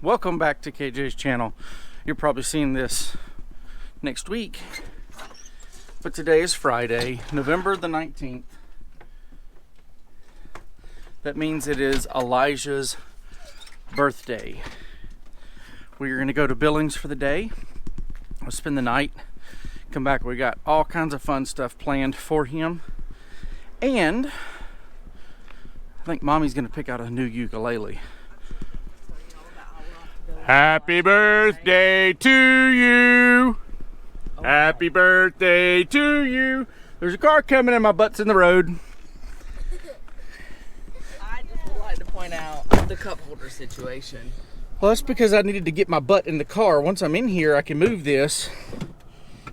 Welcome back to KJ's channel. You're probably seeing this next week, but today is Friday, November the 19th. That means it is Elijah's birthday. We're going to go to Billings for the day. We'll spend the night, come back. We got all kinds of fun stuff planned for him, and I think Mommy's going to pick out a new ukulele. Happy birthday to you. Happy birthday to you. There's a car coming and my butt's in the road. I just would like to point out the cup holder situation. Well, that's because I needed to get my butt in the car. Once I'm in here, I can move this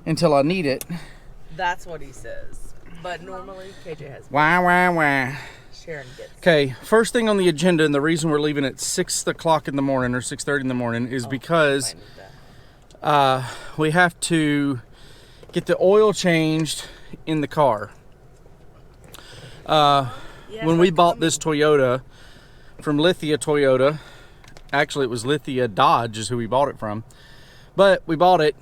until I need it. That's what he says. But normally, KJ has. Wah. Sharon gets. Okay, first thing on the agenda, and the reason we're leaving at 6 o'clock in the morning or 6:30 in the morning is because we have to get the oil changed in the car. When we bought this Toyota from Lithia Toyota, actually it was Lithia Dodge is who we bought it from, but we bought it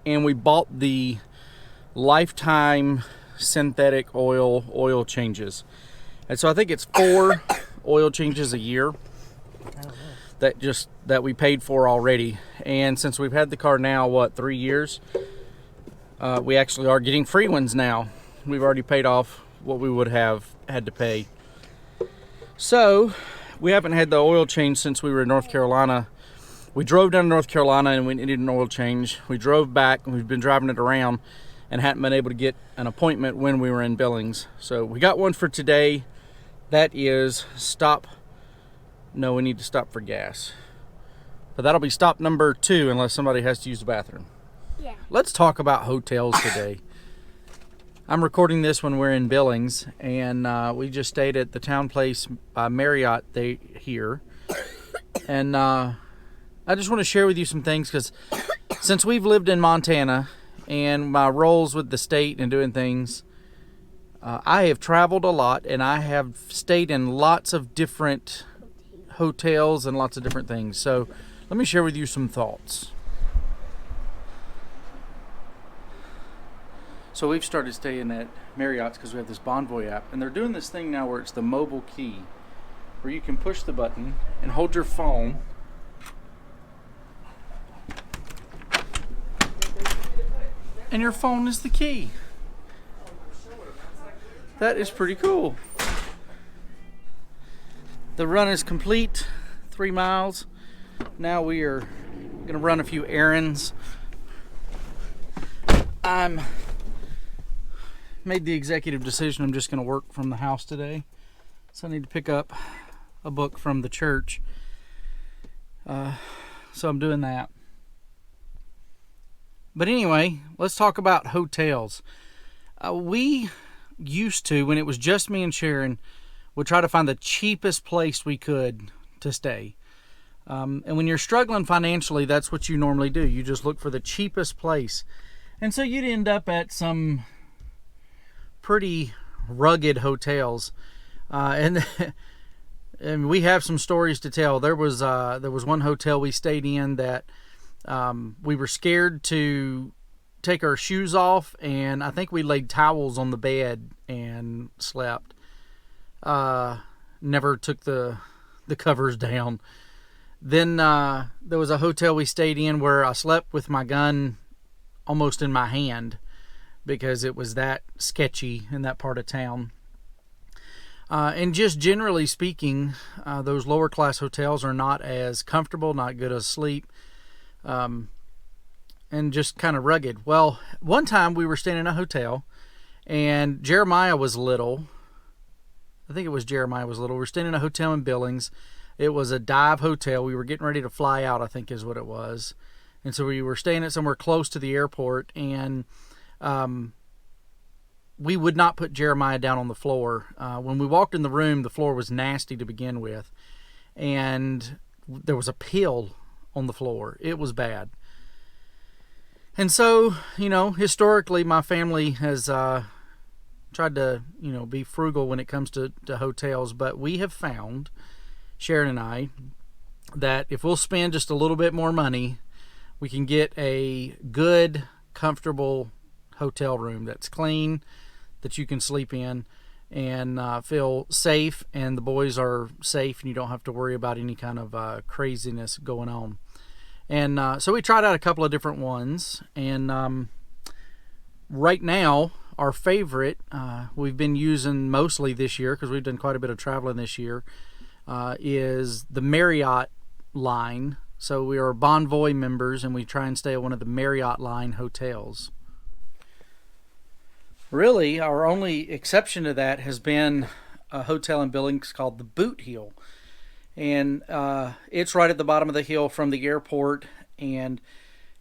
and we bought the lifetime synthetic oil changes. And so I think it's 4 oil changes a year that we paid for already. And since we've had the car now, 3 years, we actually are getting free ones now. We've already paid off what we would have had to pay. So we haven't had the oil change since we were in North Carolina. We drove down to North Carolina and we needed an oil change. We drove back and we've been driving it around and hadn't been able to get an appointment when we were in Billings. So we got one for today. That is we need to stop for gas. But that'll be stop number 2 unless somebody has to use the bathroom. Yeah. Let's talk about hotels today. I'm recording this when we're in Billings, and we just stayed at the Town Place by Marriott here. And I just want to share with you some things because since we've lived in Montana and my roles with the state and doing things, I have traveled a lot and I have stayed in lots of different hotels and lots of different things. So let me share with you some thoughts. So we've started staying at Marriott's because we have this Voyage app, and they're doing this thing now where it's the mobile key, where you can push the button and hold your phone. And your phone is the key. That is pretty cool. The run is complete, 3 miles. Now we are going to run a few errands. I'm made the executive decision I'm just going to work from the house today. So I need to pick up a book from the church. So I'm doing that. But anyway, let's talk about hotels. We used to, when it was just me and Sharon, would try to find the cheapest place we could to stay. And when you're struggling financially, that's what you normally do. You just look for the cheapest place. And so you'd end up at some pretty rugged hotels. And we have some stories to tell. There was one hotel we stayed in that we were scared to take our shoes off, and I think we laid towels on the bed and slept. Never took the covers down. Then there was a hotel we stayed in where I slept with my gun almost in my hand because it was that sketchy in that part of town. And just generally speaking, those lower class hotels are not as comfortable, not good as sleep. And just kind of rugged. Well, one time we were staying in a hotel and Jeremiah was little. I think it was Jeremiah was little. We were staying in a hotel in Billings. It was a dive hotel. We were getting ready to fly out, I think is what it was. And so we were staying at somewhere close to the airport, and we would not put Jeremiah down on the floor. When we walked in the room, the floor was nasty to begin with. And there was a pill on the floor. It was bad. And so, historically, my family has tried to, be frugal when it comes to hotels. But we have found, Sharon and I, that if we'll spend just a little bit more money, we can get a good, comfortable hotel room that's clean, that you can sleep in and feel safe, and the boys are safe, and you don't have to worry about any kind of craziness going on. And so we tried out a couple of different ones, and right now our favorite we've been using mostly this year, because we've done quite a bit of traveling this year, is the Marriott line. So we are Bonvoy members, and we try and stay at one of the Marriott line hotels. Really, our only exception to that has been a hotel in Billings called the Boot Hill. And it's right at the bottom of the hill from the airport, and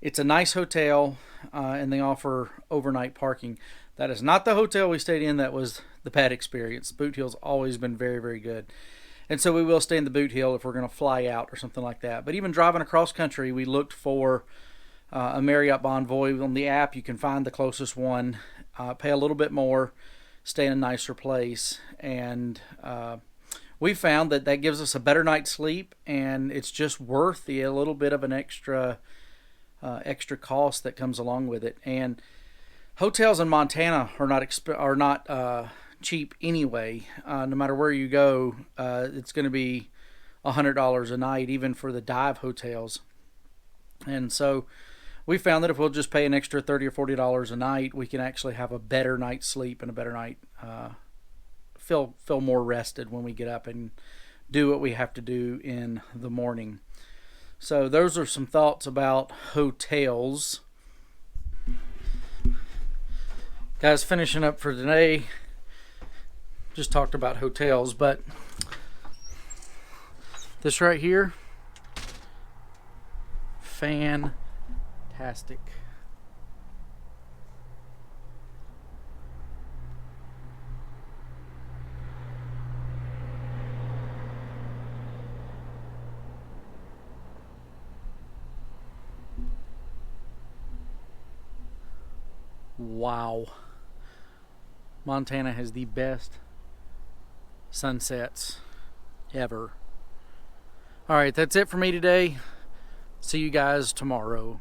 it's a nice hotel, and they offer overnight parking. That is not the hotel we stayed in. That was the bad experience. Boot Hill's always been very, very good. And so we will stay in the Boot Hill if we're going to fly out or something like that. But even driving across country, we looked for a Marriott Bonvoy. On the app, you can find the closest one, pay a little bit more, stay in a nicer place. And we found that that gives us a better night's sleep, and it's just worth a little bit of an extra cost that comes along with it. And hotels in Montana are not cheap anyway. No matter where you go, it's going to be $100 a night, even for the dive hotels. And so we found that if we'll just pay an extra $30 or $40 a night, we can actually have a better night's sleep and a better night, feel more rested when we get up and do what we have to do in the morning. So those are some thoughts about hotels. Guys, finishing up for today, just talked about hotels, but this right here, fantastic. Wow. Montana has the best sunsets ever. All right, that's it for me today. See you guys tomorrow.